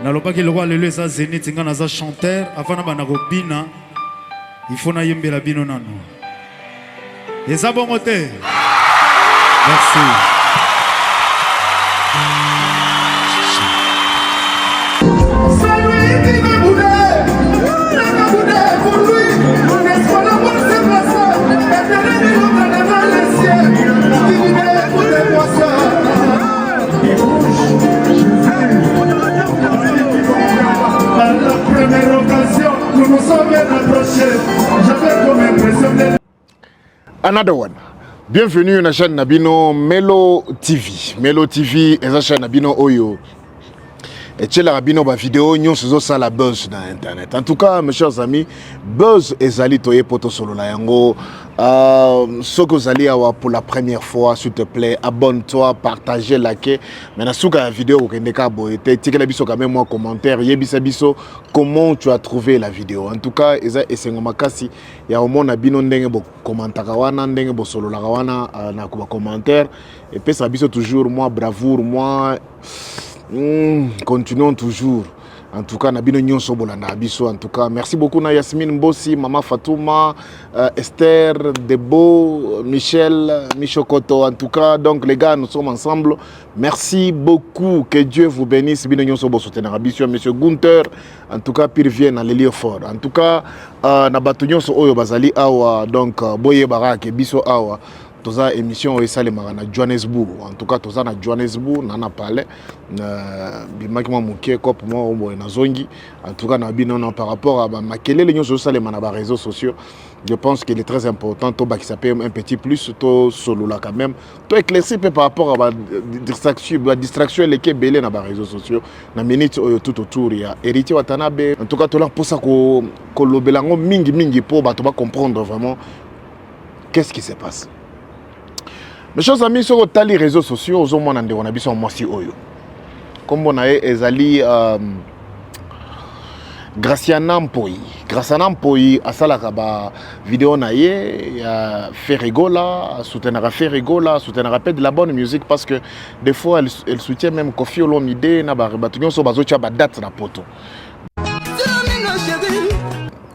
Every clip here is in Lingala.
nalobaki le roi lelo eza zénith nga naza chanteur avant na bana kobina il faut na yembela bino nano eza bongo te merci. Another one. Bienvenue à la chaîne Nabino Melo TV. Melo TV est la chaîne Nabino Oyo. Et tu la Nabino ba vidéo nous faisons ça la buzz dans internet. En tout cas, mes chers amis, buzz est allé toyer poto solo la yango. Ce que vous allez avoir pour la première fois, s'il te plaît, abonne-toi, partage, like. Maintenant, si la vidéo que neka boyete, tika la biso quand même moi commentaire, yebisa biso comment tu as trouvé la vidéo. En tout cas, eza esengo makasi ya omo na bino ndenge bo commentaire wana ndenge bo solo la wana na ko commentaire et puis ça biso toujours moi bravoure moi continuons toujours. En tout cas, Nabino Nyonso Bolanda Abiso. En tout cas, merci beaucoup na Yasmine Mbossi, Maman Fatouma, Esther, Debo, Michel, Michokoto. En tout cas, donc les gars, nous sommes ensemble. Merci beaucoup. Que Dieu vous bénisse. Bino Nyonso Bolanda Abiso, Monsieur Gunther. En tout cas, Pire Vienne à l'Héliofort. En tout cas, Nabatu Nyonso Oyo Bazali Awa. Donc, Boye Barak, Biso Awa. Toza émission esalemaka na Johannesburg. En tout cas toza na Johannesburg nana parlé bimaki mwa muke kopo mwa ombo na zongi. En tout cas na bino par rapport à makelele nyonso salema na ba réseaux sociaux. Je pense qu'il est très important to ba qui s'appelle un petit plus to solo là quand même. To éclaircir par rapport à la distraction les belé na ba réseaux sociaux. Na minute tout autour ya héritier Watanabe. En tout cas to là pour ça ko lobelango mingi pour ba to ba comprendre vraiment qu'est-ce qui se passe. Mes chers amis, sur les réseaux sociaux, on a vu Mwasi Oyo. Comme on a ezali Graciana Mpoyi. Graciana Mpoyi a salaka ba vidéo na ye fait rigola, soutenir fait rigola, soutenir de la bonne musique parce que des fois elle soutient même Kofi Olomide na ba rebatunyo so bazo tia ba date na poto.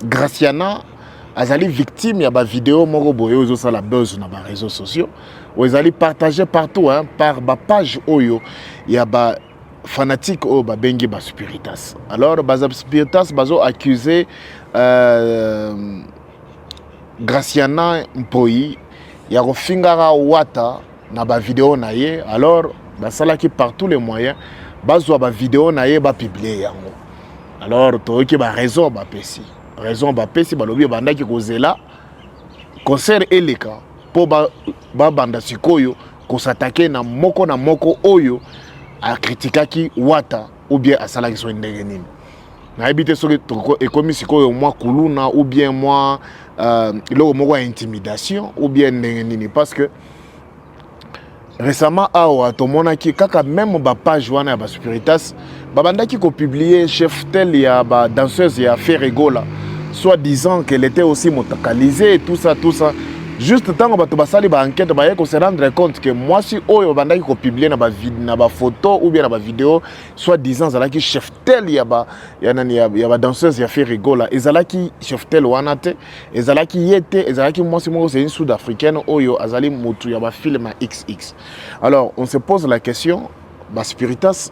Graciana azali victime ya ba vidéo moko boyo ozo sala buzz na ba réseaux sociaux. Vous allez partager partout hein, par ma page Oyo. Il y a des fanatiques qui bengi ba spiritas. Alors, les spiritas ont accusé Graciana Mpoyi. Il y a Fingara Wata dans la vidéo. Alors, ça qui par tous les moyens, bazo ba vidéo naie ba publier. Alors, tu as raison ba pesi. Raison ba pesi ba lobi banda ki kozela concert eleka. Pour banda sikoyo ko s'attaquer na moko oyo a critiquer Wata ou bien à salaki so ndenge nini na habité so et comme sikoyo moi kuluna ou bien moi lo moko intimidation ou bien ndenge nini parce que récemment awa to monaki kaka même ba page wana ba spiritas babanda ki ko publier chef tel ya ba danseuse ya fait rigola soit disant qu'elle était aussi motakalisée tout ça juste tant que tu as une enquête, tu se rendre compte que moi, si on a publié une photo ou bien une vidéo, soit disant que chef tel, il y a danseuse qui a fait rigola, et qui chef tel ou anate, et qui y était, et qui moi, c'est une sud-africaine, ou azali mutu, il y a un film XX. Alors, on se pose la question, spiritas,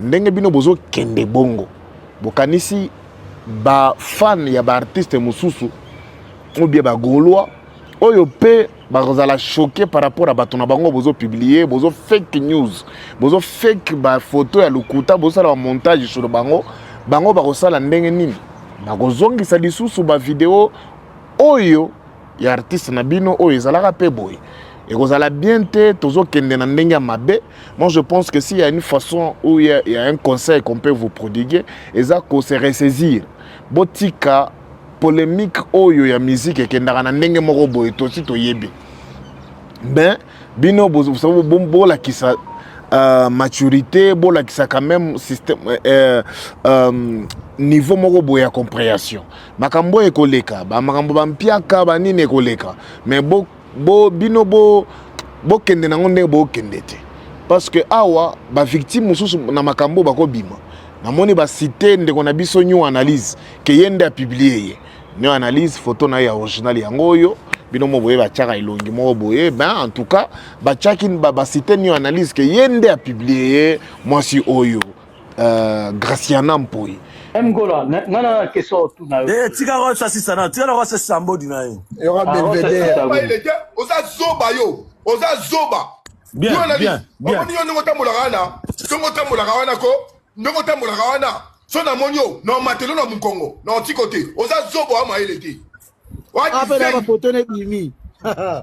ndenge bino bozo kende bongo, bokanisi, fan, il y a artiste mususu, ou bien gaulois. Oyo pe bazala choqué par rapport à batona bango bozo publier bozo fake news bozo fake ba photo ya lukuta bozo la montage sur bango bakosala ndenge nini bakozongisa lisusu ba vidéo oyo ya artiste na bino oyo ezalaka pe boy et kozala bien te tozo kende na ndenge mabe. Moi je pense que s'il y a une façon où il y a un conseil qu'on peut vous prodiguer eza ko se ressaisir botika polémique oyo ya musique et kendaka na ndenge moko boye tosi toyebi ben bino vous savez bon la qui sa maturité bon la qui sa quand même système niveau moko boye ya compréhension makambo ekoleka ba makambo ba mpiaka ba nini ekoleka mais bino kende na ndenge bo kende te parce que awa ba victime mususu na makambo bako bima namoni ba cité ndeko na biso new analyse ke yende a publier new analyse photo na ya original yango oyo bino mo boye ba tchaka ilongi mo boye ben en tout cas ba tchakin ba cité new analyse ke yende a publier mwasi oyo Graciana Mpoi. Mgola, nana question tout na. Tika ro ça sana, tika ro ça sambo dinaye. Il y aura Belvedere. Oza zoba yo, oza zoba. Bien, bien, bien. Omoni yo ngota mulagana, ngota mulagana ko, ngota mulagana. Sona monyo, no matelo na mukongo, na otikote. Oza zoba ama eleki. Ah, mais la photo n'est mimi.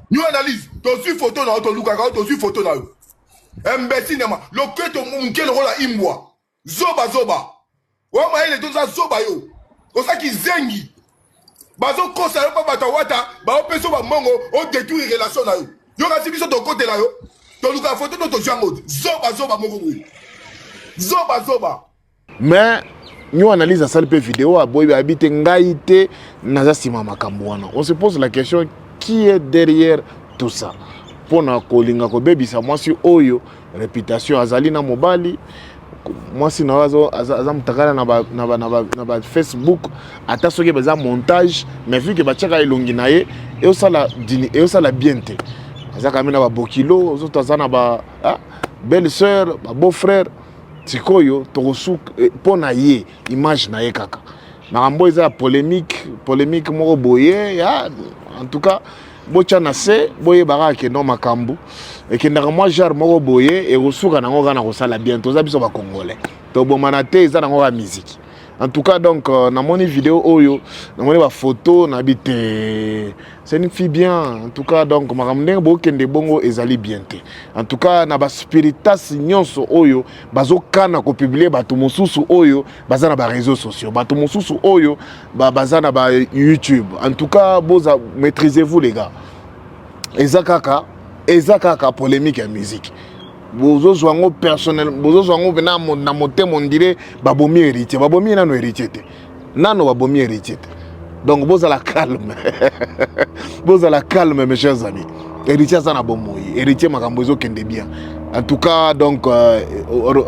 Nous analyse, tu suis photo na auto luka, tu suis photo na yo. Imbécile nama, le que to munke le rola imbwa. Zoba zoba. Wa ma ele to za zoba yo. Oza ki zengi. Bazo kosa yo pa bata wata, ba o peso ba mongo, o détruire relation na yo. Yo ka si biso to côté la yo. To luka photo no to jango. Zoba zoba mongo. Zoba zoba. Mais nous analyse ça le vidéo à boy habite ngaite naza sima makambo wana. On se pose la question qui est derrière tout ça. Pona kolinga ko bebisa mwasi oyo réputation azali na mobali mwasi na wazo azamtakala na ba Facebook ata soki beza montage mais vu que ba tchaka elongi na ye et osala bien te azaka mina ba bokilo ozo tazana ba belle sœur ba beau frère tikoyo tokosuk pona ye image na ye kaka makambo eza polémique moko boye ya en tout cas bocha na se boye baka ke no makambo et que ndaka genre moko boye et kosuka nango kana kosala bien toza biso ba congolais to bomana te eza nango ba musique en tout cas donc na moni vidéo oyo na moni ba photo na bité c'est une fille bien en tout cas donc makambo bo kende bongo ezali bien te en tout cas na ba spiritas nyonso oyo bazokana ko publier bato mosusu oyo bazana ba réseaux sociaux bato mosusu oyo bazana ba YouTube en tout cas boza maîtrisez-vous les gars ezakaka polémique ya musique bozo zwango personnel bozo zwango vena na motema on dirait babomi héritier nano héritier te nano babomi héritier te donc boza la calme mes chers amis héritier ça na bomoyi héritier makambo zo kende bien en tout cas donc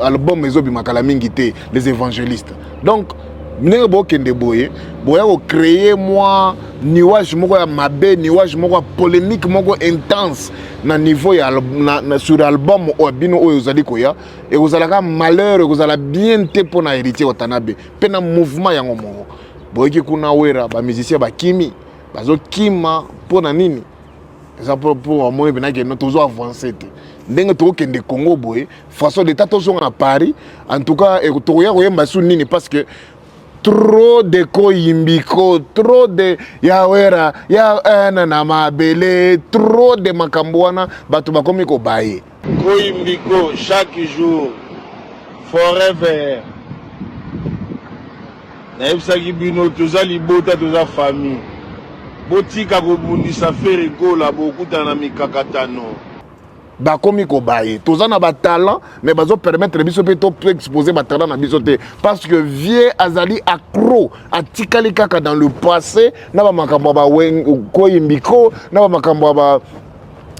album ezo bimakala mingi te les évangélistes donc ndenge bokende boye boya ko créer moi nuage moko ya mabe nuage moko ya polémique moko intense na niveau ya sur album o bino oyo zali koya et vous allez malheur vous allez bien te pona héritier otanabe pe na mouvement yango moko boyeki kuna wera ba musicien ba kimi bazo kima pona nini ça pour moi bena ke no toujours avancer te ndenge tokende Congo boye façon d'état tozonga na Paris en tout cas et toya koyemba su nini parce que trop de koyimbiko, trop de yawera, ya na mabele, trop de makambouana, batu bakomi ko baye. Koyimbiko chaque jour, forever. Naebsaki bino toza libota toza famille. Botika kobundisa feriko la bokuta na mikakatano. Bakomi ko baye tozana ba talent mais bazo permettre biso pe to exposer ba talent na biso te parce que vieux azali accro atikali kaka dans le passé na ba makambo ba koyimbiko na ba makambo ba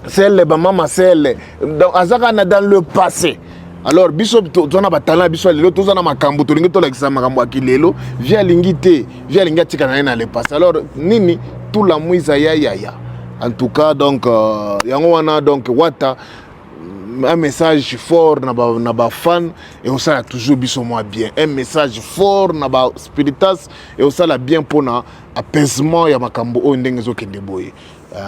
celle ba mama celle donc azaka na dans le passé. Alors biso tozana ba talent biso lelo tozana makambo to lingi to lakisa makambo akilelo vieux lingi te vieux lingi atika na le passé. Alors nini tout la muiza ya en tout cas donc yango wana donc wata un message fort na ba fan et on sala toujours biso moi bien un message fort na ba spiritas et on sala bien pona apaisement ya makambo o ndenge zokende boye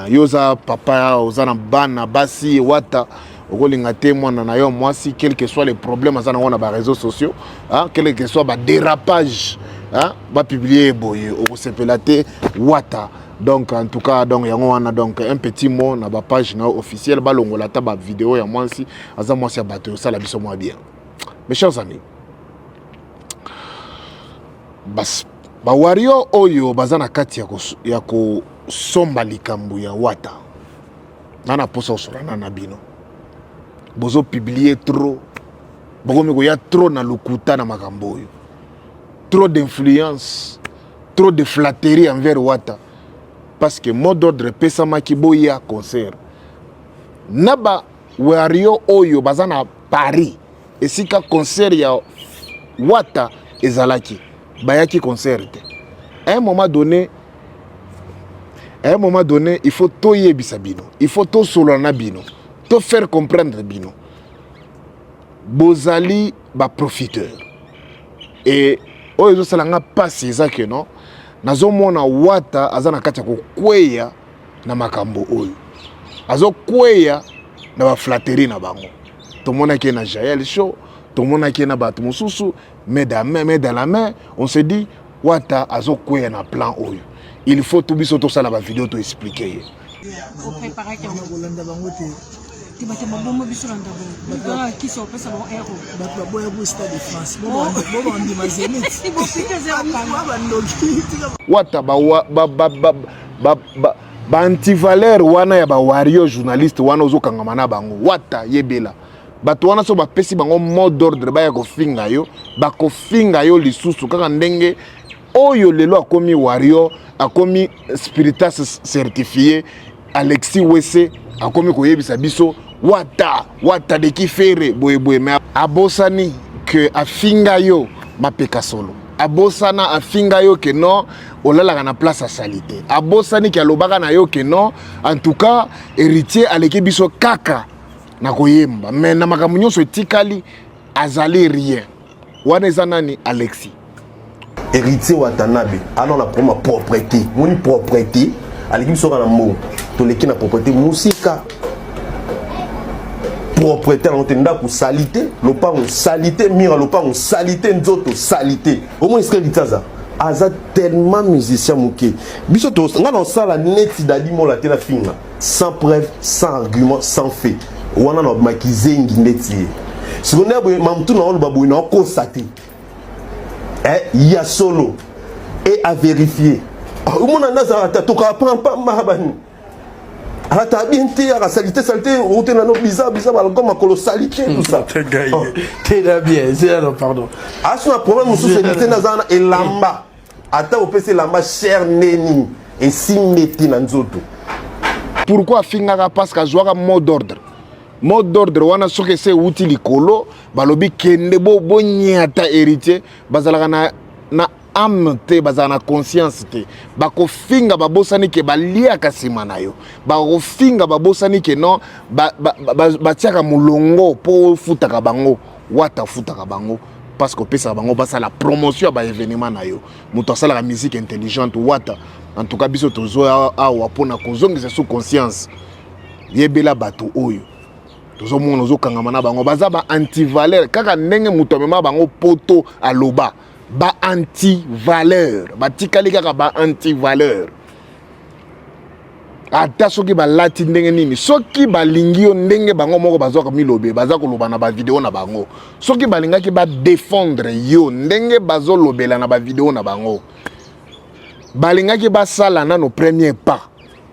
yoza papa ozana bana basi wata okolinga te mwana na yo mwasi quel que soit les problèmes azana wana ba réseaux sociaux quel que soit ba dérapage ba publier boye okosepela te wata. Donc en tout cas donc yango wana donc un petit mot na ba page na officielle ba longola ta ba vidéo ya mwansi aza mwasi ya bato ça la biso moi bien. Mes chers amis, ba wario oyo bazana kati ya ko somba likambu ya wata nana posa osolana na bino bozo publier trop bokomi ko ya trop na lukuta na makambo oyo trop d'influence trop de flatterie envers wata. Parce que mot d'ordre pesama kiboya concert naba wario oyo bazana Paris et sika concert ya wata ezalaki bayaki concert te. À un moment donné, il faut tout yebisa bino, il faut tout solana bino, tout faire comprendre bino. Bozali ba profiteur. Et oyo salanga passe ça que non. Nazomona wata azana kati ko kweya na makambo oyo. Azo kweya na ba flatterie na bango. Tomona ki na Jaël Show, tomona ki na batu mususu, mais dans la main, on se dit wata azo kweya na plan oyo. Il faut tout biso to sala ba vidéo to expliquer. Au préparer qui tu vas te bomber sur un d'abord. Qui sont pas ça bon héros. Bah boy au stade de France. Bon on dit ma zénith. Il faut piquer zéro wata ba anti-valeur wana ya ba wario journaliste wana ozokanga na bango. Wata yebela. Bato wana so ba pesi bango mot d'ordre ba ya ko finga yo lisusu kaka ndenge oyo lelo akomi wario akomi spiritas certifié Alexis Wesse akomi koyebisa biso wata de kifere boye mais abosani que afinga yo mapeka solo abosana afinga yo que non olala na place à salité abosani ki alobaka na yo que non en tout cas héritier aleki biso kaka na koyemba mais na makambo nyonso etikali azali rien wana eza nani Alexis héritier Watanabe alors la première propriété moni propriété aleki biso na mo to leki na propriété musika propriétaire on tenda pour salité lopango salité mira lopango salité nzoto salité au moins est-ce que ça aza tellement musicien muke biso to ngana sala neti dali mo la tena finga sans preuve sans argument sans fait wana no makizengi neti secondaire boy mamtu na olo baboy na constater il y a solo et à vérifier au monde na to ka pa mahabani Arata bien te à salité on te na no bizarre comme makolo salité tout ça T'es bien c'est non pardon asuna problème sous salité na zana elamba ata opese lamba cher neni et si meti na nzoto pourquoi finga parce que jouera mot d'ordre wana soke se uti likolo balobi kende bo nyata héritier bazalaka na âme te bazana conscience te bako finga babosani ke balia kasima na yo bako finga babosani ke non batiaka mulongo po futaka bango wata futaka bango parce que pesa bango basa la promotion ba événement na yo muto asala la musique intelligente wata en tout cas biso tozo awa pona kozongisa sous conscience yebela bato oyo tozo mona ozokanga na bango baza ba anti-valeur kaka ndenge muto mema bango poto aloba ba anti-valeur batikali kaka ba anti-valeur ata soki balati ndenge nini soki balingi yo ndenge bango moko bazoka milobe baza koloba na ba video na bango soki balingaki ba défendre yo ndenge bazolobela na ba video na bango balingaki basala nano premier pas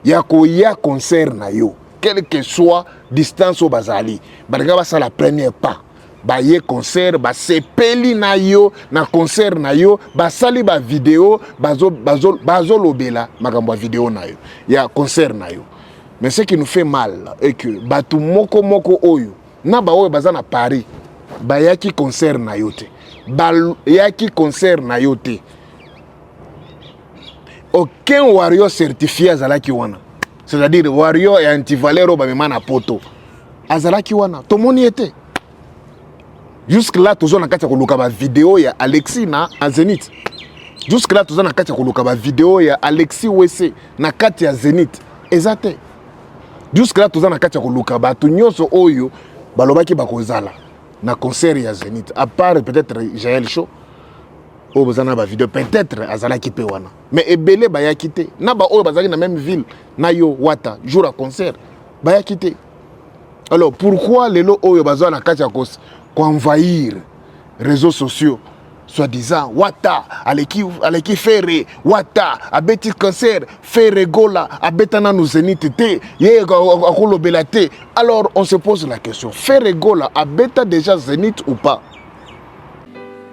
ya koya concert na yo quel que soit distance au bazali balingaki basala premier pas baye concert basepeli na yo na concert na yo basali ba video bazo lobela makambo video na yo ya concert na yo mais ce qui nous fait mal est que batu moko oyo na ba oyo baza na Paris bayaki concert na yo te bayaki concert na yo te aucun warrior certifié azalaki wana c'est-à-dire warrior et anti-valeur bamema na poto azalaki wana tomoni ete jusque là toujours na kati ya koluka ba vidéo ya Alexis na Zenith jusque là toujours na kati ya koluka ba vidéo ya Alexis Wesse na kati ya Zenith ezate jusque là toujours na kati ya koluka batu nyonso oyo balobaki bakozala na concert ya Zenith à part peut-être Jaël Show oyo bazana ba vidéo peut-être azalaki pe wana mais ebele bayaki te na ba oyo bazaki na même ville na yo wata jour à concert bayaki te alors pourquoi lelo oyo bazana na kati ya envahir réseaux sociaux soi-disant wata aleki fere wata abeti concert fere gola abetana nous Zenith te ye akolobela te alors on se pose la question fere gola abeta déjà Zenith ou pas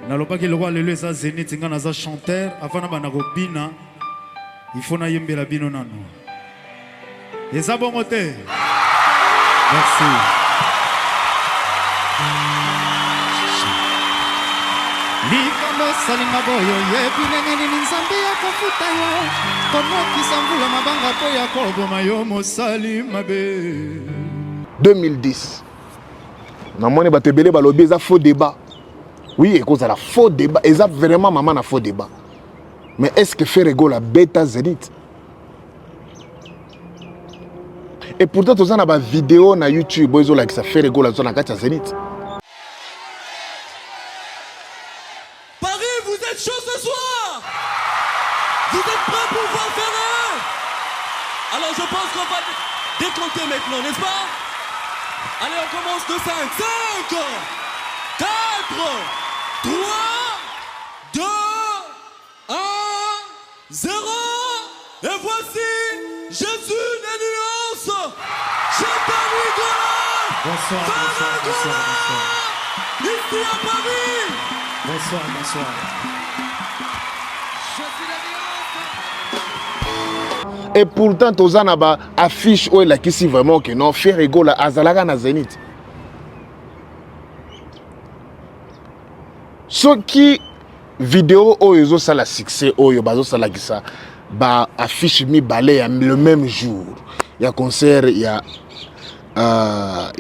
nalobaki lokwa lelo eza Zenith nga naza chanteur avant na bana kobina il faut na yembela bino nano eza bongo te merci osalinga boyo yebi ndenge nini nzambe akofuta yo konokisa mvula mabanga mpo ya koboma yo mosali mabe. 2010 namoni bato ebele balobi eza faux débat. Oui, ekozala faux débat, eza vraiment maman na faux débat. Mais est-ce que Ferregola beta Zénith? Et pourtant tous na ba vidéo na YouTube bozo like ça Ferregola zona kati Zénith. Paris, vous êtes chaud ce soir? Vous êtes prêts pour voir Ferrer? Alors je pense qu'on va décompter maintenant, n'est-ce pas? Allez, on commence de 5. 5, 4, 3, 2, 1, 0. Et voici Jésus des nuances. Chantal Nicolas. Bonsoir, bonsoir, bonsoir, bonsoir. Ici à Paris. Bonsoir, bonsoir. Et pourtant tous na ba affiche où la kisi vraiment que non Ferregola azalaka na Zénith. Ce qui vidéo oyo ça la succès oyo bazo sala kisa ba affiche mi balé le même jour. Il y a concert, il y a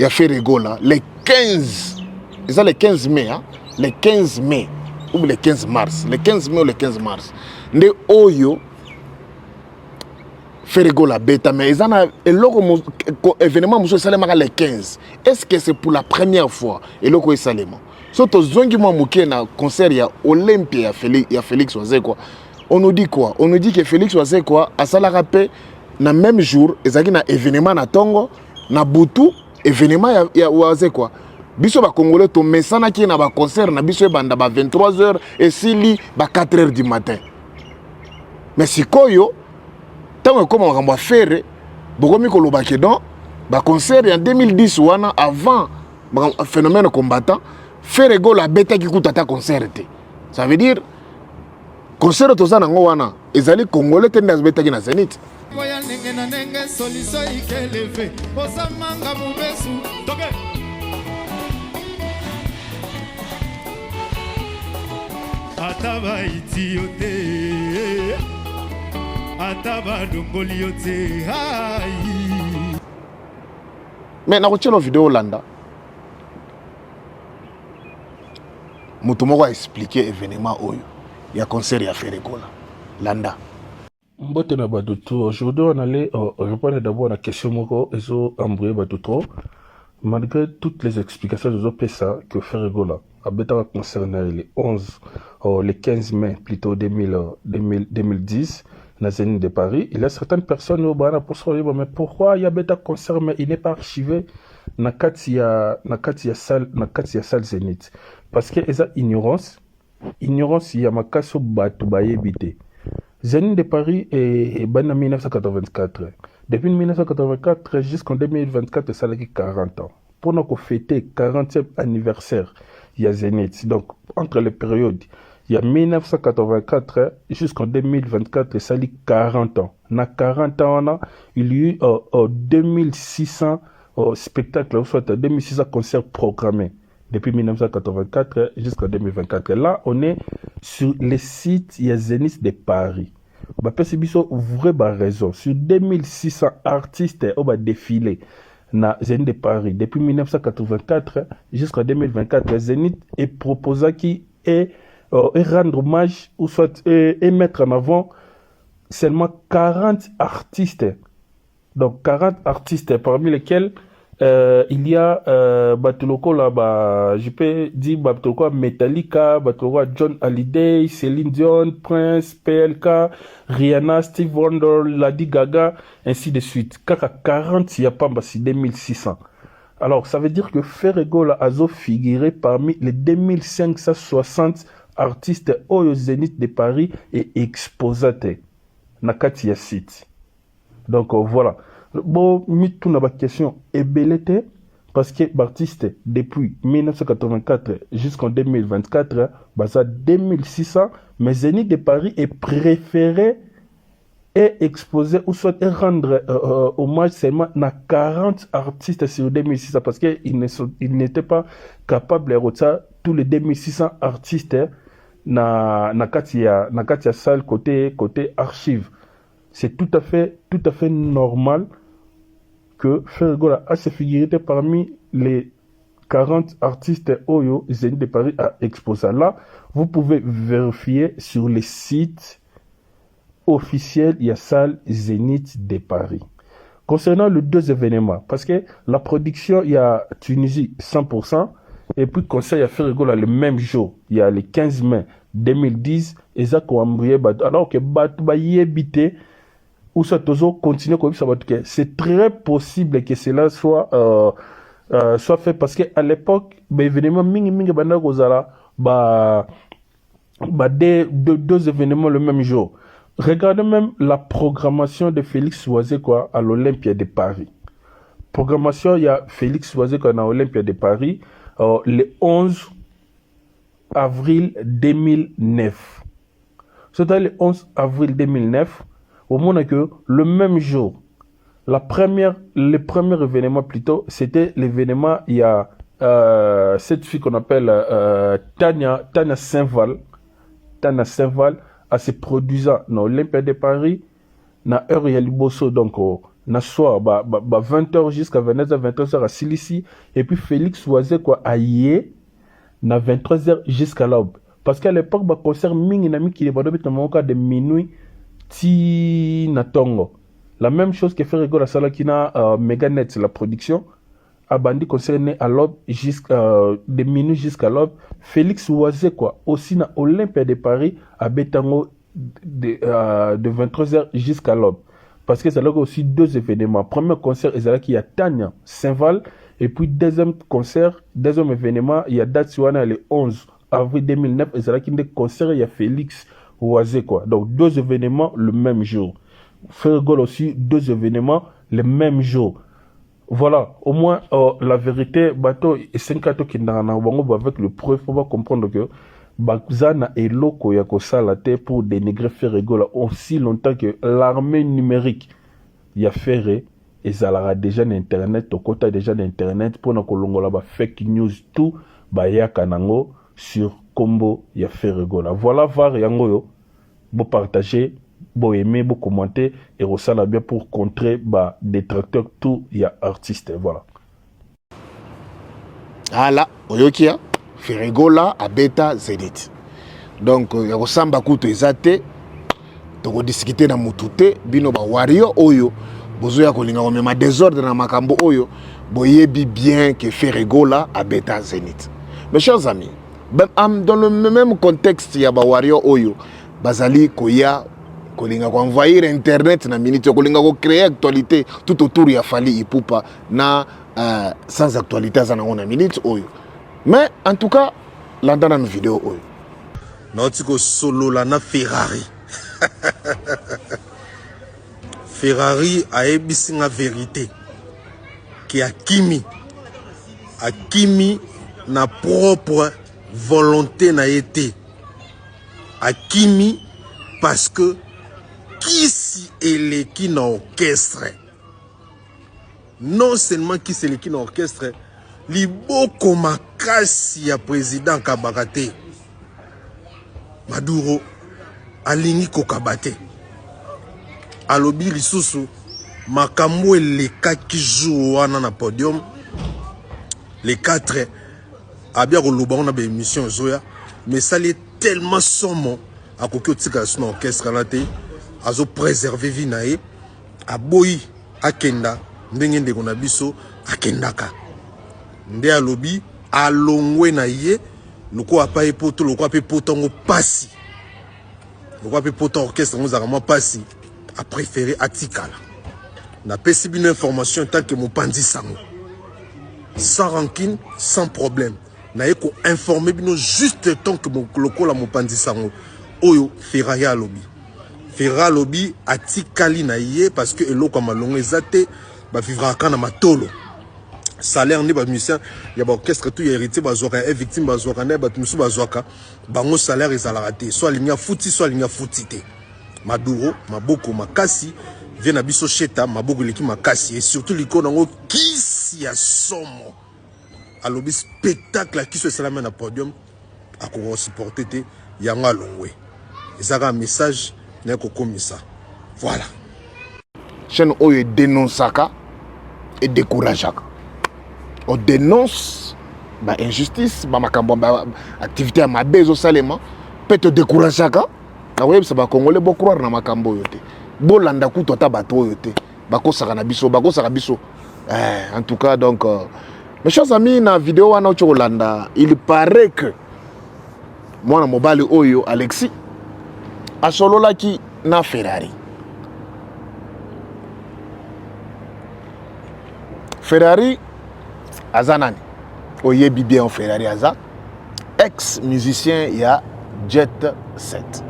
Ferregola les 15. C'est ça les 15 mai hein? Les 15 mai ou les 15 mars. Les 15 mai ou les 15 mars. Nde oyo Ferregola beta mais ils en a événement monsieur Salema les 15. Est-ce que c'est pour la première fois et loko Salema? Surtout zongi moi muké na concert ya Olympia ya Félix Oazé quoi. On nous dit quoi? On nous dit que Félix Oazé quoi à sala rappé na même jour ezaki na événement na Tongo na Butu événement ya Oazé quoi. Biso ba Congolais to mesana ki na ba concert na biso banda ba 23h et sili ba 4h du matin. Mais sikoyo tant que on va faire beaucoup mieux que le bakedon ba concert en 2010 wana avant phénomène combattant Ferregola beta qui coûte ta concert. Ça veut dire concert tozana ngo wana ezali congolais tenda beta ki na Zénith. Voyal nenge na nenge solution ikeleve osamanga mubesu toke. Ataba itiote Ataba dongoli yote Mais na kochelo vidéo landa mutu moko a expliqué événement oyo ya concert ya Ferregola landa. Mbote na badutu aujourd'hui on allait répondre d'abord à la question moko ezo embrouiller badutu malgré toutes les explications de Zopesa que Ferregola a bêta concerné les 11 les 15 mai plutôt 2010 dans Zénith de Paris. Il y a certaines personnes au Bana pour se dire mais pourquoi il y a bêta concert mais il n'est pas archivé na katia salle Zénith parce que esa ignorance il y a makaso batu bayebité. Zénith de Paris est ban en 1984. Depuis 1984 jusqu'en 2024 ça a 40 ans. Pour nous fêter 40e anniversaire il y a Zénith. Donc entre les périodes il y a 1984 jusqu'en 2024 ça a 40 ans. Na 40 ans il y a eu 2600 spectacles, soit 2600 concerts programmés depuis 1984 jusqu'en 2024. Là, on est sur les sites Zénith de Paris. Bah, parce que vraie raison. Sur 2600 artistes on va défiler na Zénith de Paris depuis 1984 jusqu'en 2024. Zénith est proposé qui est rendre hommage ou soit et mettre en avant seulement 40 artistes. Donc 40 artistes parmi lesquels il y a Batuloko là, je peux dire Batuloko Metallica, Batuloko John Hallyday, Céline Dion, Prince, PLK, Rihanna, Steve Wonder, Lady Gaga, ainsi de suite. Kaka 40, il y a pas 2600. Alors ça veut dire que Ferregola a figuré parmi les 2560 artistes au Zénith de Paris et exposés na kati ya site. Donc voilà. Bon, tout na question est belleté parce que l'artiste depuis 1984 jusqu'en 2024, ça 2600, mais Zénith de Paris est préféré et exposé ou soit rendre hommage seulement à 40 artistes sur 2600 parce qu'ils n'étaient pas capables de retirer tous les 2600 artistes na katia salle côté archive. C'est tout à fait normal que Ferregola a se figuré parmi les 40 artistes Oyo Zénith de Paris à exposer. Là, vous pouvez vérifier sur les sites officiels, il y a salle Zénith de Paris. Concernant les deux événements, parce que la production, il y a Tunisie 100%, et puis concert, il y a Ferregola le même jour, il y a le 15 mai 2010, et ça alors que Yébité, ou ça continue comme ça, c'est très possible que cela soit fait, parce qu'à l'époque, l'événement deux événements le même jour. Regardez même la programmation de Félix Oisé à l'Olympia de Paris. Programmation, il y a Félix Oisé à l'Olympia de Paris le 11 avril 2009. C'est-à-dire le 11 avril 2009, au moment que le même jour, le premier événement plutôt, c'était l'événement, il y a cette fille qu'on appelle Tania Saint-Val. Tania Saint-Val à se produisant dans l'Olympia de Paris, na heure ya liboso, donc na soir, 20h jusqu'à 20h à Silici, et puis Félix Oisé à Yé, na 23h jusqu'à l'aube. Parce qu'à l'époque, concert mingi na mi qui est de minuit, ti na tongo. La même chose que fait Rigola Salakina Meganet, la production, a bandi concerné à l'aube, de minuit jusqu'à l'aube. Félix Oisé, aussi na Olympia de Paris, à Betango, de 23h jusqu'à l'aube. Parce que c'est là aussi deux événements. Premier concert, il y a Tania Saint-Val, et puis deuxième événement, il y a Datsuana le 11 avril 2009, et c'est là qu'il y a concert, il y a Félix Oisé, Donc deux événements le même jour. Ferregola aussi, deux événements le même jour. Voilà, au moins la vérité, bateau et 5 qui avec le preuve, on va comprendre que Bakzana est loko ya kosalate pour dénigrer Ferregola aussi longtemps que l'armée numérique y a ferré et ça aura déjà d'internet, au côté déjà d'internet pour na kolongola ba fake news tout ba ya kanango sur combo ya Ferregola. Voilà var yango yo, bo partager, bo aimer, bo commenter et resala bien pour contrer ba détracteurs tout ya artiste. Voilà. Ala oyokia Ferregola à Beta Zénith. Donc ya kosamba kuto ezate to discuter na mutute bino ba wario oyo bozo ya kolinga ko mema désordre na makambo oyo boyebi bien que Ferregola à Beta Zénith. Mes chers amis, dans le même contexte ya ba wario oyo bazali koya kolinga ko envahir internet na minute kolinga ko créer actualité tout autour ya Fally Ipupa na sans actualité za na on minute oyo. Mais en tout cas, là dans une vidéo, Nautiko solo la na Ferrari. Ferrari a ébissé la vérité. Qui a Kimi na propre volonté na été. A Kimi parce que qui si est qui na orchestre. Non seulement qui c'est qui na orchestre. Liboko makasi ya président Kabakate Maduro alingi kokabate alobi lisusu makambo eleka jour wana na podium les 4 abia koloba on a ba émission zoya mais ça l'est tellement somme akoki otika son orchestre la te azo préserver vie na ye aboyi akenda ndenge ndeko na biso akendaka nde alobi alongwe na ye loko apaye poto loko ape potongo pasi loko ape poto orchestre ngozaka mwa pasi a préféré atikala na pesi bino information tant que mopandi sango sans rancune sans problème na ye ko informer bino juste tant que loko la mopandi sango oyo Ferrari alobi atikali na ye parce que eloko malongo ezate ba vivra kana matolo salaire ni ba musicien ya ba orchestre tout ya héritier bazwaka et victime bazwaka na ba tumusu bazwaka bango salaire ezala raté soit linya futi te Maduro maboko makasi vient na biso cheta maboko leki makasi et surtout likona ngo kisi ya somo alobi spectacle qui se salama na podium akoko supporter te yanga longwe. Et ça un message n'est comme ça. Voilà. Chaîne oyo dénonçaka et décourageaka. On dénonce ba injustice, ba makambo ba activité à ma bezo salema, peut te décourageaka. Na web ça ba congolais bo croire na makambo yote. Bo landa ku tota bato yote. Bako saka na biso, bako saka biso. En tout cas donc mes chers amis, na vidéo wana Ocholanda, il paraît que moi na mobile oyo Alexis a solo la ki na Ferrari. Ferrari azanani oyebi bien en Ferrari aza ex musicien il y a Jet Set.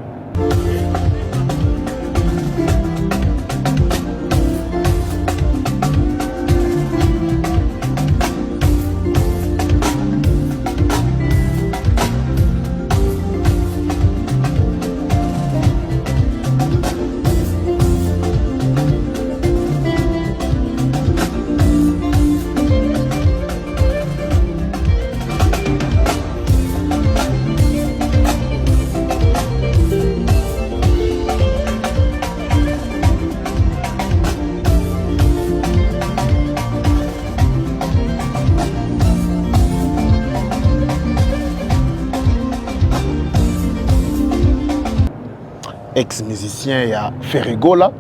Ex-musicien ya Ferregola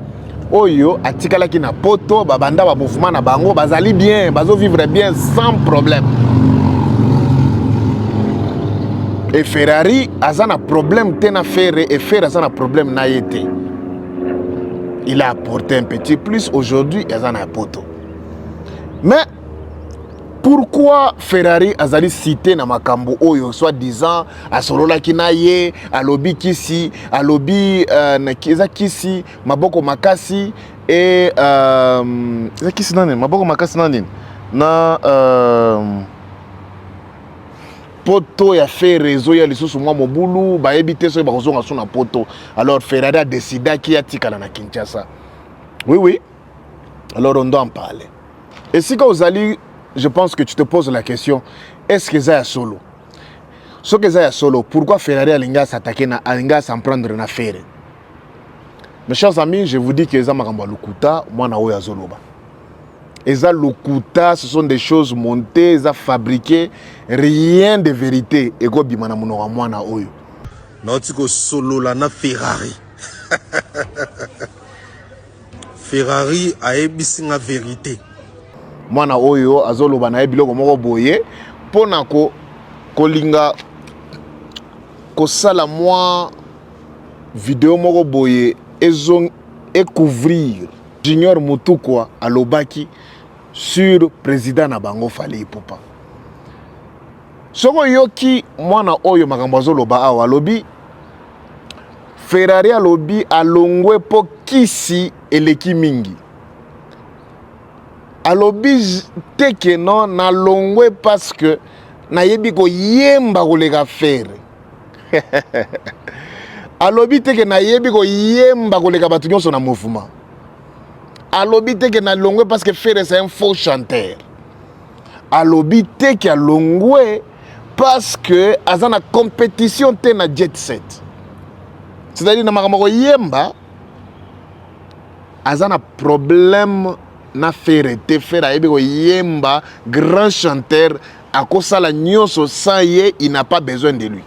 oyo atikalaki na poto babanda ba mouvement na bango bazali bien bazo vivre bien sans problème. Et Ferrari azana problème tena Ferre et Ferre azana problème na yete. Il a apporté un petit plus aujourd'hui azana poto. Mais pourquoi Ferrari azali cité na makambo oyo soi-disant a solola kinaye alobi kisi alobi na kiza kisi maboko makasi et za kisi nani maboko makasi nani na poto ya fait réseau ya lisusu mwa mobulu ba ebité so ba kozonga so na poto. Alors Ferrari a décidé qu'il a tikala na Kinshasa. Oui alors on doit en parler. Et si quand vous allez, je pense que tu te poses la question, est-ce que Zaya solo? Ce que Zaya solo, pourquoi Ferrari alinga s'attaquer na alinga s'en prendre na Ferrari? Mes chers amis, je vous dis que Eza Makamba Lukuta, moi na oya zoloba. Eza Lukuta, ce sont des choses montées, Eza fabriquées, rien de vérité. Ego bimana munora moi na oyo. Naotiko solo la na Ferrari. Ferrari a ebisi nga vérité. Mwana oyo azoloba na biloko moko boye pona kolinga kosala mwa vidéo moko boye ezong couvrir Junior Mutukwa alobaki sur président na bango Fally Ipupa. Soko yoki mwana oyo makambo azoloba awa alobi Ferrari alobi alongwe po kisi eleki mingi. Alobi teke non na longwe parce que na yebi ko yemba kolega Ferre. Alobi teke na yebi ko yemba kolega batu nyonso na mouvement. Alobi teke na longwe parce que Ferre c'est un faux chanteur. Alobi teke a longwe parce que azana compétition te na Jet Set. C'est-à-dire na makamako yemba azana problème na Ferre te Ferre ayebi ko yemba grand chanteur akosala nyonso sans ye il n'a pas besoin de lui.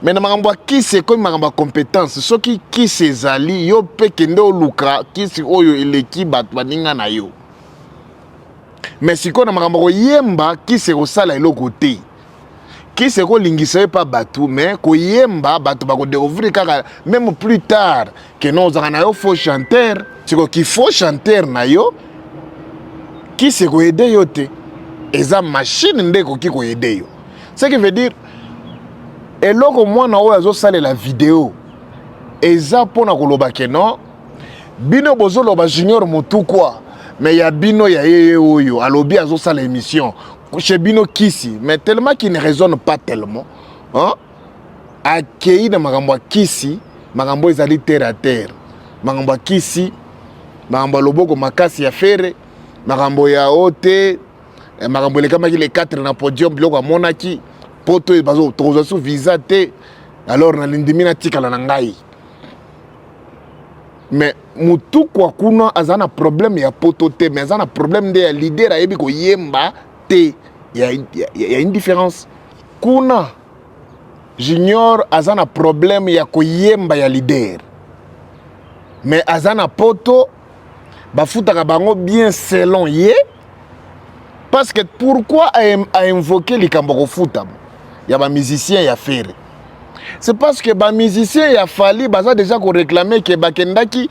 Mais na makambo qui c'est comme makambo compétence soki qui sezali yo pe kende oluka qui si oyo eleki bato baninga na yo. Mais siko na makambo yemba qui se kosala eloko te. Qui se ko lingisa pas bato mais ko yemba bato ba ko découvrir kaka même plus tard que non za na yo faux chanteur. C'est qu'il faut chanter na yo qui se ko aider yo te eza machine ndeko ki ko aider yo. Ce qui veut dire eloko mwana oyo azo sala la vidéo eza pona koloba ke non bino bozo loba Junior Mutukwa mais ya bino ya yeye oyo alobi azo sala émission chez bino kisi mais tellement qu'il ne raisonne pas tellement hein akei na makambo kisi makambo ezali terre à terre makambo kisi makambo loboko makasi ya Ferre makambo ya ote makambo lekama ki les 4 na podium biloko monaki poto tokozwa so visa te alors nalindimi natikala na ngai. Mais mutu kwa kuna aza na problème ya poto te, mais aza na problème de ya leader ayebi koyemba te. Il y a une différence. Kuna Junior aza na problème ya koyemba ya leader, mais aza na poto bafutaka bango bien selon ye. Parce que pourquoi a invoqué likambo kofuta ya ba musicien ya faire? C'est parce que ba musicien ya fali baza déjà ko réclamer que bakendaki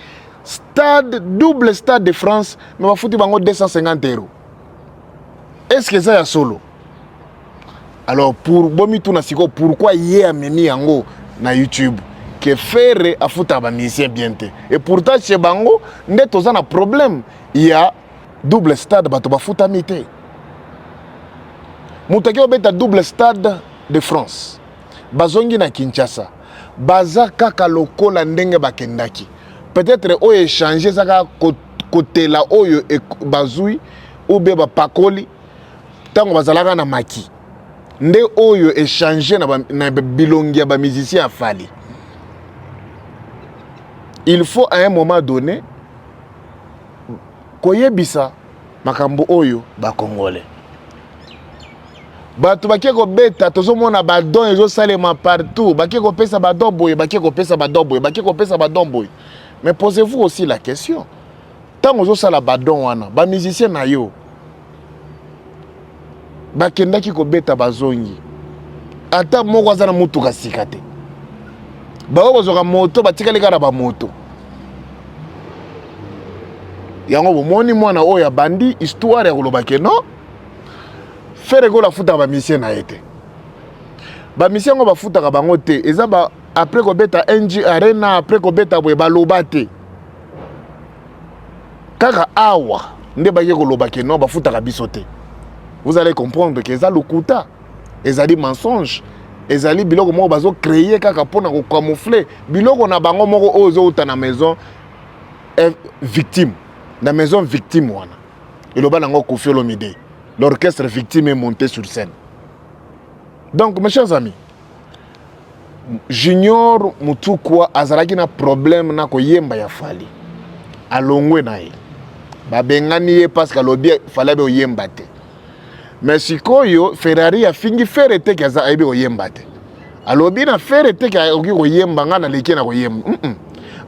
double stade de France mais bafuti bango 250 €. Est-ce que ça ya solo? Alors pour bomi tuna siko pourquoi yé amemi yango na YouTube que faire afuta ba musicien bien te. Et pourtant chez bango nde toza na problème, il y a double stade bato bafuta mité. Moutaki obeta double stade de France. Bazongi na Kinshasa. Baza kaka lokola ndenge bakendaki. Peut-être oyo échanger saka côté la oyo bazui ou be ba pakoli tango bazalaka na maki. Nde oyo échanger na bilongi ya ba musicien afali. Il faut à un moment donné koyebisa makambo oyo ba congolais. Bato bakie ko beta tozomona badon ezo salema partout, bakie ko pesa badon boye, bakie ko pesa badon boye, bakie ko pesa badon boye. Mais posez-vous aussi la question. Tant ozo sala badon wana, ba musicien na yo bakendaki ko beta bazongi. Ata moko azana mutu kasika te. Bao bozoka moto batikali kala ba moto. Yango bomoni mwana oya bandi histoire ya koloba ke non. Faire Gola futa ba mission na été. Ba mission ngo ba futa ka bango te. Eza ba après ko beta NG Arena, après ko beta boye ba loba te. Kaka awa nde ba yeko loba ke non ba futa ka biso te. Vous allez comprendre que eza lokuta, eza di mensonge, eza li biloko moko bazo créer kaka pona ko camoufler biloko na bango moko ozo uta na maison victime. Na maison victime wana. Eloba nango Koffi Olomide. L'orchestre victime est monté sur scène. Donc, mes chers amis, Junior Mutukwa azalaki na problème na koyemba ya fali. Alongwe na ye. Babengani ye parce que lobi fala be oyemba te. Mais sikoyo Ferrari a fingi faire te kaza aibe oyemba te. Alobi na faire te ka oki koyemba nga na leki na koyemba.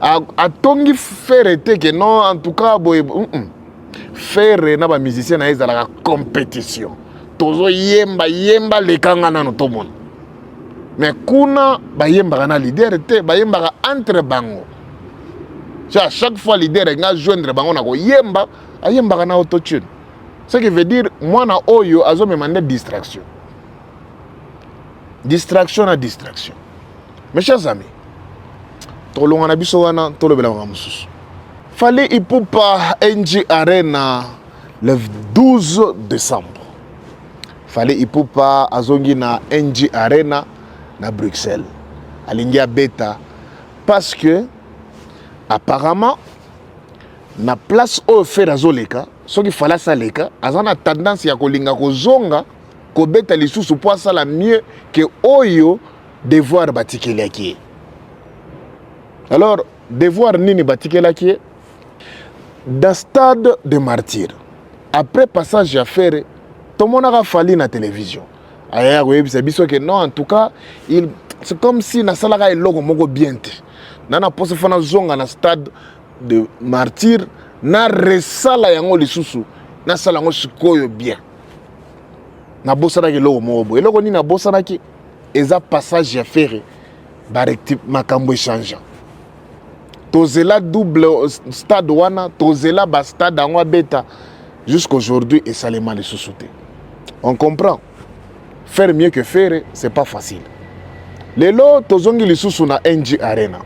A tongi faire te que non en tout cas boy faire na ba musicien na ezala la compétition. Tozo yemba le kanga na no tomon. Mais kuna ba yemba na leader te, ba yemba entre bango. À chaque fois leader nga joindre bango na ko yemba, ayemba na autotune. Ce qui veut dire moi na oyo azo me mandé distraction. Distraction na distraction. Mes chers amis, tolonga na biso wana tolobela ngamususu. Fallait Ipupa NG Arena le 12 décembre. Fallait Ipupa azongi na NG Arena na Bruxelles. Alingia beta parce que apparemment na place au fait azoleka, ce qu'il fallait ça leka, azana tendance ya kolinga kozonga ko beta lisusu po sala mieux que oyo devoir batikelaki. Alors devoir nini batikelaki? Dans stade de martyr, après passage à faire, tout le monde a fallu na télévision. Ailleurs, oui, c'est bien que non, en tout cas, c'est comme si na salara est logo mogo bien. Nana pose fana zonga na stade de martyr, na resala yango lisusu, na sala yango sikoyo bien. Na bosana ke logo mogo. Et logo ni na bosana ki, eza passage à faire, ba rectip makambo changeant. Tozela double stade wana, tozela ba stade angwa beta jusqu'aujourd'hui et salement les sous-soutés. On comprend. Faire mieux que faire, c'est pas facile. Lelo tozongi les sous na NG Arena.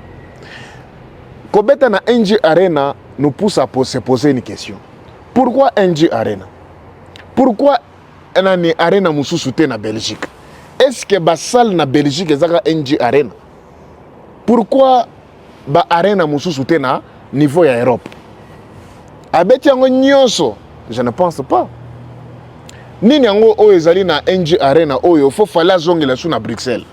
Kobeta na NG Arena nous pousse à se poser une question. Pourquoi NG Arena? Pourquoi nani Arena mususute na Belgique? Est-ce que ba salle na Belgique ezaka NG Arena? Pourquoi ba arena mususu te na niveau ya Europe? Abeti yango nyonso, je ne pense pas. nini yango oyo ezali na NG Arena oyo faut fallait azongela su na Bruxelles.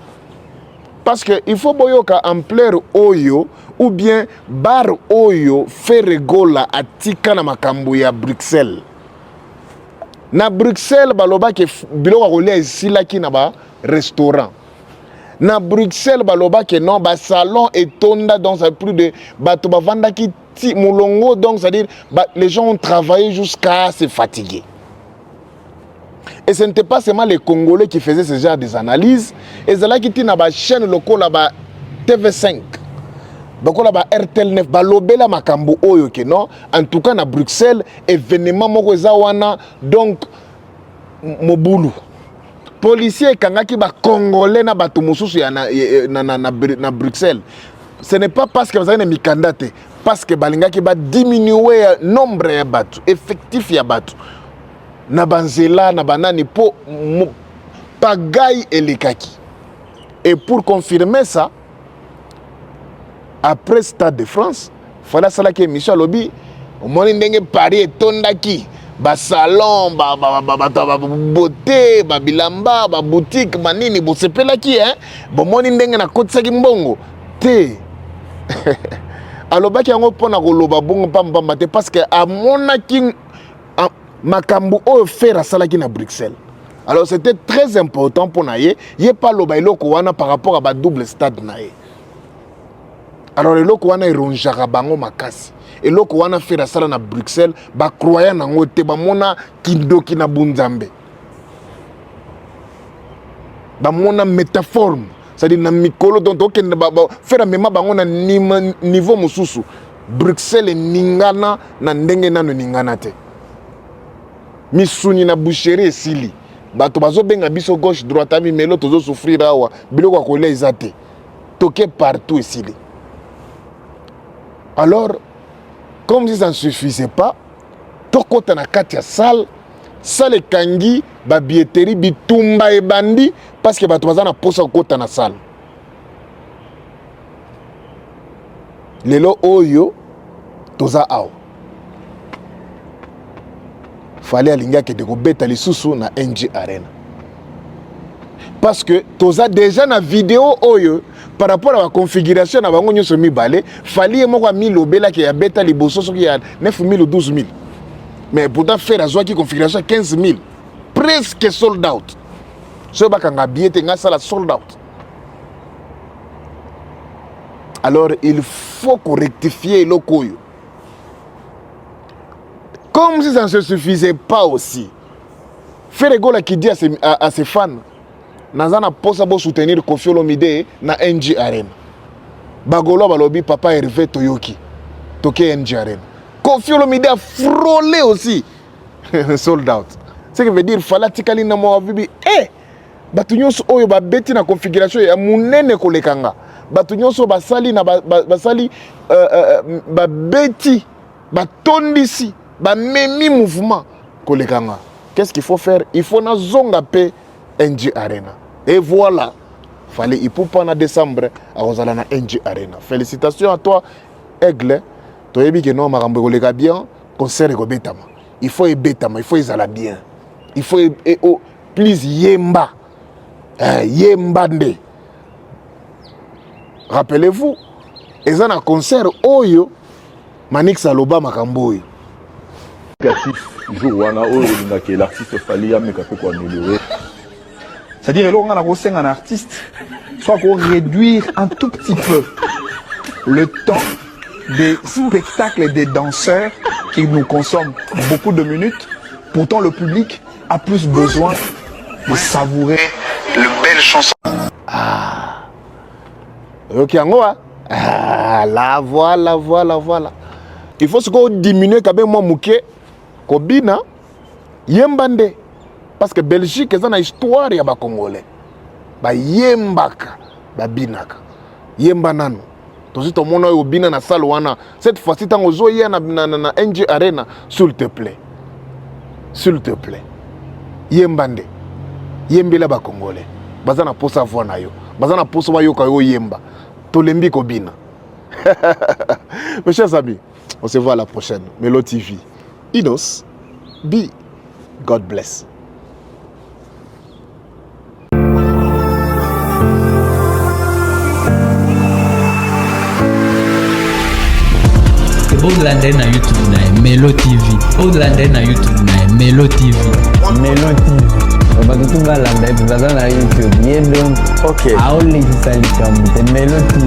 Parce que il faut boyoka ampleur oyo ou bien bar oyo Ferregola atika na makambo ya Bruxelles. Na Bruxelles baloba ke biloko kolia esilaki na ba restaurant. Na Bruxelles baloba ke non ba salon etonda donc ça plus de bato bavanda ki ti mulongo donc c'est à dire les gens ont travaillé jusqu'à se fatiguer. Et ce n'était pas seulement les Congolais qui faisaient ce genre des analyses. Et c'est là qui étaient dans la chaîne locale, là TV5. Donc là RTL 9, lobela makambo oyo ke non. En tout cas, à Bruxelles, événement moko wana donc mobulu. Policiers kangaki ba Congolais na bato mususu na Bruxelles. Ce n'est pas parce que vous avez des mikandate, parce que balingaki ba diminuer nombre ya bato, effectif ya bato. Na banzela na banani po pagaille et les kaki. Et pour confirmer ça, après Stade de France, il fallait ça que Michel Lobby, au moment où Paris est tondaki, ba salon, ba beauté, ba bilamba, ba boutique, manini, bo sepela ki hein, bon moni ndenge na kotisa ki mbongo, te. Alors ba ki yango pona koloba bongo pamba te parce que à monaki makambo oyo faire salaki na Bruxelles. Alors c'était très important pour naye, yé pas loba eloko wana par rapport à ba double stade naye. Alors eloko wana eronjaka bango makasi. Eloko wana faire sala na Bruxelles, ba croyant nango te ba mona kindoki na bunzambe. Ba mona métaphore, c'est-à-dire na mikolo donc okende ba faire mema bango na niveau mususu. Bruxelles ningana na ndenge nano ningana te. Misuni na boucherie esili bato bazo benga biso gauche droite ami melo tozo souffrir awa biloko akolia ezate toke partout esili. Alors comme si ça ne suffisait pas tokota na kati ya salle kangi ba billetterie bitumba e bandi parce que bato bazana posa kota na salle lelo oyo toza awa fallait alinga que de kobeta lisusu na NG Arena. Parce que toza déjà na vidéo oyo par rapport à la configuration na bango nyoso mibale, fallait moko milobela ke ya beta liboso soki ya 9000 ou 12000. Mais pourtant faire azwa ki configuration 15000. Presque sold out. So bakanga billet nga sala sold out. Alors il faut rectifier le koyo. Comme si ça ne se suffisait pas aussi. Ferregola qui dit à ses fans, Nazana posa bo soutenir Koffi Olomide na NG Arena. Bagolo balobi papa Hervé Toyoki. Toke NG Arena. Koffi Olomide a frôlé aussi. Sold out. Ce qui veut dire fala tikali na mo vibi batu nyonso oyo ba beti na configuration ya munene kolekanga. Batu nyonso basali na basali ba beti ba tondisi ba memi mouvement kolekanga. Qu'est-ce qu'il faut faire? Il faut na zonga pe NG Arena. Et voilà. Fallait il faut pas en décembre à Rosala na NG Arena. Félicitations à toi Aigle. Toi yebi que non makambo koleka bien, concert ko betama. Il faut y betama, il faut y ala bien. Il faut please yemba. Yembande. Rappelez-vous, ils ont un concert oyo Manix Aloba makambo oyo. L'artiste fallait améliorer. C'est-à-dire que on a un artiste, soit qu'on réduire un tout petit peu le temps des spectacles et des danseurs qui nous consomment beaucoup de minutes. Pourtant, le public a plus besoin de savourer les belles chansons. Ah, ok, la voilà. Il faut se diminuer quand même mouké, kobina, yembande. Parce que Belgique, c'est une histoire ya ba Congolais. Ba yembaka, ba binaka. Yembanano. Tozi to mona yo bina na salle wana. Cette fois-ci tango zo ya na NG Arena, s'il te plaît. S'il te plaît. Yembande. Yembela ba Congolais. Bazana posa voix na yo. Bazana posa wa yo ka yo yemba. Tolembi ko bina. Mes chers amis, on se voit à la prochaine. Melo TV. Inos. B. God bless. Odlande na YouTube na Melo TV. Odlande na YouTube na Melo TV. Melo TV. Bato tunga landa baza na YouTube. Yedon. Okay. Aoli salika mute Melo TV.